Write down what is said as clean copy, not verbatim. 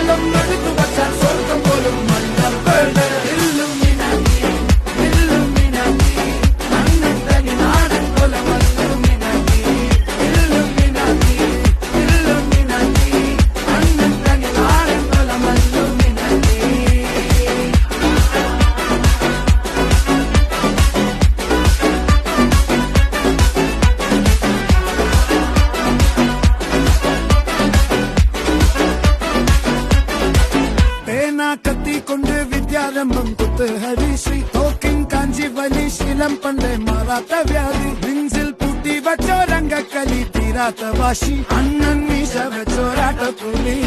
കാലം എടുത്തു വച്ചാൽ സ്വർഗം പോലും മണ്ണപ്പേട് ഇല്ലുമിനാറ്റി ഇല്ലുമിനാറ്റി അണ്ണൻ തനി നാടൻ കൊലമല്ലുമിനാറ്റി ഇല്ലുമിനാറ്റി ഇല്ലുമിനാറ്റി അണ്ണൻ തനി നാടൻ കൊലമല്ലുമിനാറ്റി. കത്തിക്കൊണ്ട് വിദ്യാരംഭം കുത്ത് ഹരിശ്രീ തോക്കിൻ കാഞ്ചി വലി ശീലം പണ്ടേ മാറാത്ത വ്യാധി നെഞ്ചിൽ പൂട്ടി വച്ചോരംഗക്കലി തീരാത്ത വാശി അണ്ണൻ മീശ വെച്ചോരാട്ട പുലി